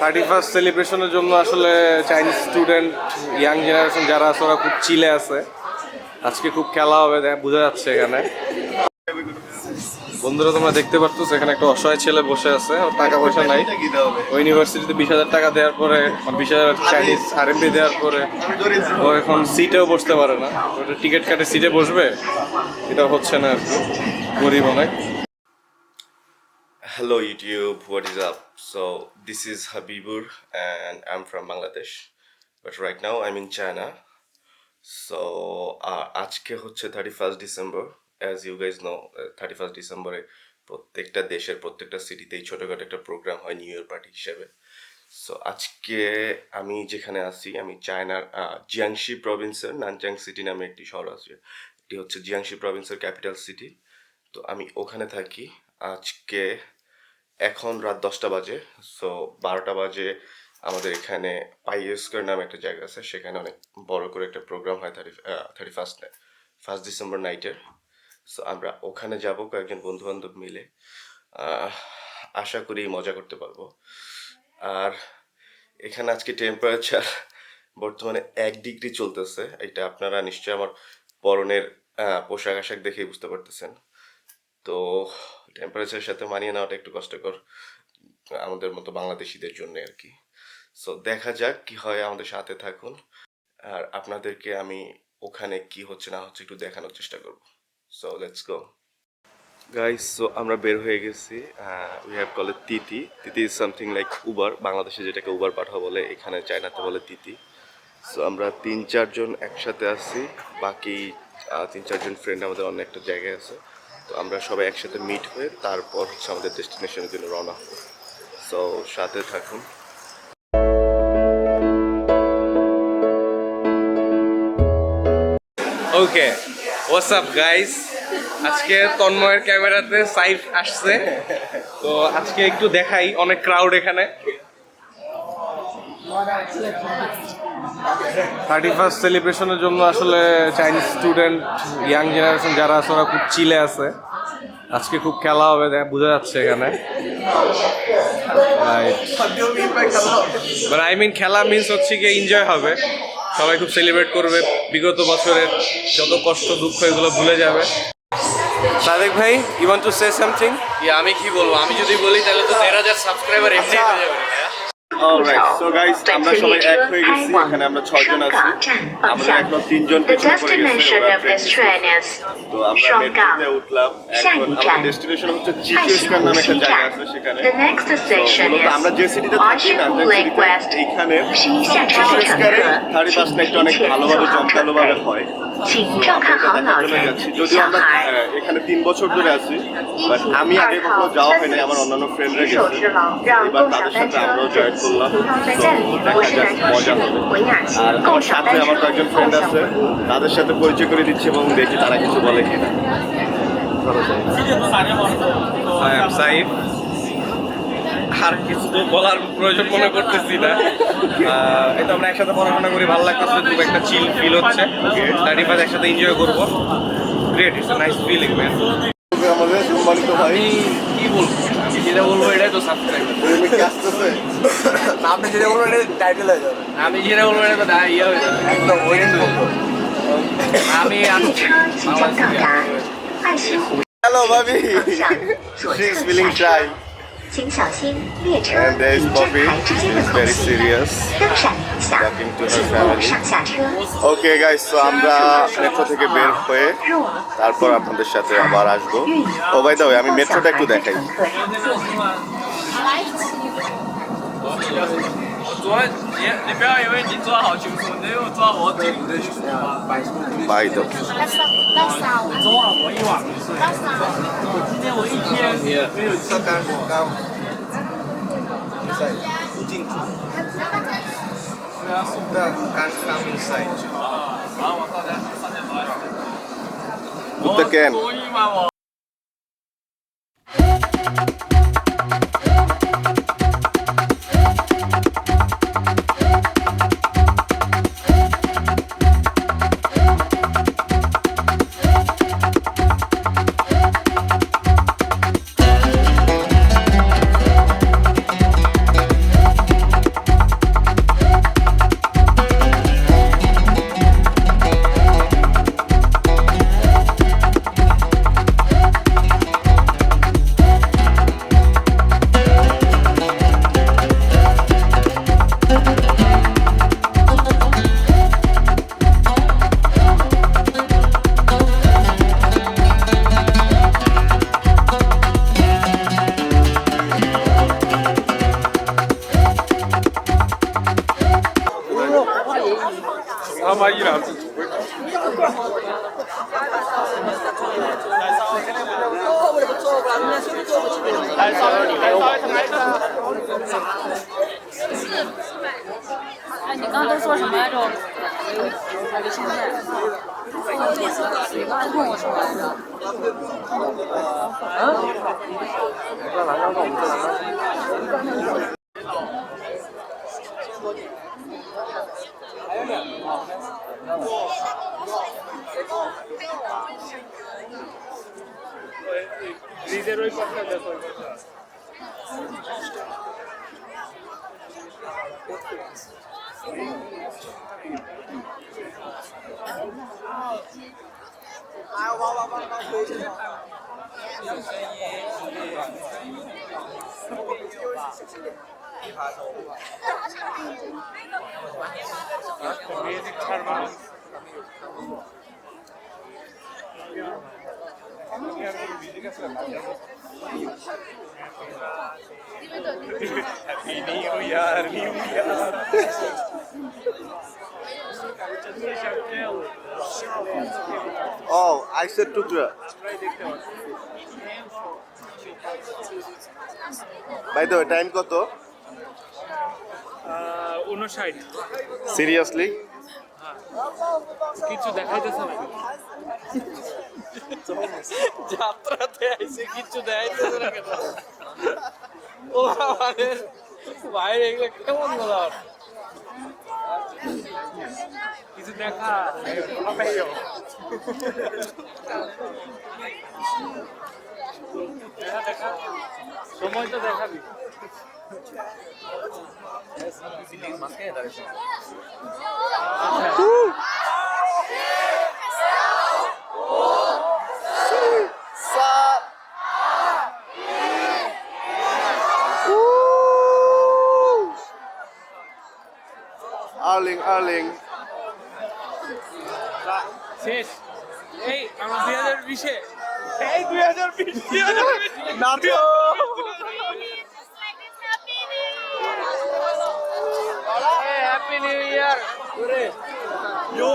31st সেলিব্রেশনের জন্য আসলে Chinese student young generation যারা আছে ওরা খুব চিলে আছে। আজকে খুব খেলা হবে বোঝা যাচ্ছে এখানে। বন্ধুরা তোমরা দেখতে পারতো এখানে একটা অসহায় ছেলে বসে আছে, ওর টাকা পয়সা নাই। ও ইউনিভার্সিটিতে 20,000 টাকা দেওয়ার পরে 20,000 চাইনিজ RMB দেওয়ার পরে ও এখন সিটেও বসতে পারে না। ওটা টিকিট কাটে সিটে বসবে, এটা হচ্ছে না আর কি, গরিব অনেক। Hello YouTube, what is up? So this is Habibur and I'm from Bangladesh, but right now I'm in China. So আজকে হচ্ছে 31st December. As you guys know, 31st December প্রত্যেকটা দেশের প্রত্যেকটা সিটিতেই ছোটখাটো একটা প্রোগ্রাম হয় নিউ ইয়ার পার্টি হিসেবে। So আজকে আমি যেখানে আছি, আমি চায়নার জিয়াংশি প্রভিন্সের নানচাং সিটি নামে একটি শহর আছে। এটি হচ্ছে জিয়াংশি প্রভিন্সের ক্যাপিটাল সিটি। তো আমি ওখানে থাকি। আজকে এখন রাত 10টা বাজে। সো 12টা বাজে আমাদের এখানে পাইস্কোয়ার নামে একটা জায়গা আছে, সেখানে অনেক বড় করে একটা প্রোগ্রাম হয় 1st ডিসেম্বর নাইটের। সো আমরা ওখানে যাব কয়েকজন বন্ধু বান্ধব মিলে। আশা করি মজা করতে পারবো। আর এখানে আজকে টেম্পারেচার বর্তমানে 1 ডিগ্রি চলতেছে। এটা আপনারা নিশ্চয়ই আমার পরনের পোশাক আশাক দেখেই বুঝতে পারতেছেন। তো টেম্পারেচারের সাথে মানিয়ে নেওয়াটা একটু কষ্টকর আমাদের মতো বাংলাদেশিদের জন্য আর কি। সো দেখা যাক কি হয়, আমাদের সাথে থাকুন। আর আপনাদেরকে আমি ওখানে কি হচ্ছে না হচ্ছে একটু দেখানোর চেষ্টা করব। So let's go guys. So আমরা বের হয়ে গেছি। উই হ্যাভ কল ইট তিতি। তিতি ইজ সামথিং লাইক উবার। বাংলাদেশে যেটাকে উবার পাঠাও বলে, এখানে চায়নাতে বলে তিতি। সো আমরা 3-4 জন একসাথে আছি, বাকি 3-4 জন ফ্রেন্ড আমাদের অন্য একটা জায়গায় আছে। তো আমরা সবাই একসাথে মিট হয়ে তারপর হচ্ছে আমাদের ডেস্টিনেশনের জন্য রওনা হবো। সো সাথে থাকুন। ওকে, হোয়াটস আপ গাইস। আজকে তন্ময়ের ক্যামেরাতে সাইফ আসছে, তো আজকে একটু দেখাই। অনেক ক্রাউড এখানে। 31st সেলিব্রেশনের জন্য আসলে চাইনিজ স্টুডেন্ট ইয়াং জেনারেশন যারা আছে ওরা খুব চিলে আছে। আজকে খুব খেলা হবে বোঝা যাচ্ছে এখানে। বাট আই মিন খেলা মিনস হচ্ছে কি এনজয় হবে, সবাই খুব সেলিব্রেট করবে, বিগত বছরের যত কষ্ট দুঃখ এগুলো ভুলে যাবে। সাদেক ভাই, you want to say something? আমি কি বলবো, আমি যদি বলি তাহলে তো 13,000 সাবস্ক্রাইবার এমনি হয়ে যাবে। অলরাইট, সো গাইস আমরা সবাই এক হয়ে গেছি। এখানে আমরা 6 জন আছি। আমাদের এখন 3 জন পিছনে পড়ে গেছে। তো আমরা মেট্রোতে উঠলাম। এখন আমাদের ডেস্টিনেশন হচ্ছে চিচুস্কার নামে একটা জায়গা আছে সেখানে। তো আমরা যে সিটিতে থাকি না, এইখানে চিচুস্কারে 31st নাইট অনেক ভালোভাবে জমকালোভাবে হয়। যদিও আমরা এখানে 3 বছর ধরে আছি, বাট আমি আগে কখনো যাওয়া হয়নি, আমার অন্যান্য ফ্রেন্ডরা গেছে। এবার তাদের সাথে আমরাও জয়েন করলাম। দেখা যাক মজা হবে। আর আমার সাথে আমার কয়েকজন ফ্রেন্ড আছে, তাদের সাথে পরিচয় করে দিচ্ছি এবং দেখি তারা কিছু বলে কিনা। সাইফ, আর কিছু তো বলার প্রয়োজন মনে করতেছি না। এটা আমরা একসাথে পড়াশোনা করি, ভালো লাগতেছে, খুব একটা চিল ফিল হচ্ছে। 31st একসাথে এনজয় করবো। Great, it's a nice feeling man. আমাদের সম্মানিত ভাই, কি বলবো, আমি যেটা বলবো এটাই তো সাবস্ক্রাইবার। আপনি যেটা বলবেন এটা টাইটেল হয়ে যাবে। আমি যেটা বলবো এটা তো ইয়ে হয়ে যাবে একদম ওয়েটিং করবো। আমি হ্যালো ভাবি, she is feeling shy 请小心列车 and there is 与站 Bobby, 台之 she 间的 is 空 very 隙 serious 灯闪明响， talking to 请 her 勿 family. 上下车。 okay guys, তো আমরা মেট্রো থেকে বের হয়ে তারপর আপনাদের সাথে আবার আসবো। ও ভাই দাও, আমি মেট্রোটা একটু দেখাই। 你不要以为你坐好清楚，你又坐我底部的去。 বাই দাও।昨晚我一晚没睡，今天我一天没有吃。Good again. 同意吗我？哎，你刚刚都说什么来着？没听见。你刚才问我什么来着？Oh, আইসের টুকরা। বাই দ্য ওয়ে, টাইম কত? 59 সিরিয়াসলি? কিছু দেখাইতেছে না যাত্রাতে আইছে কিছু দেখাইতেছে না কেন ও আমাদের বাইরে এগুলো কেমন বলা কিছু দেখা দেখা দেখা সময় তো দেখাবি আর্লিং শেষ এই আমরা 2020 এই 2020 নাটো হ্যাপি নিউ ইয়ার ওরে ইয়ো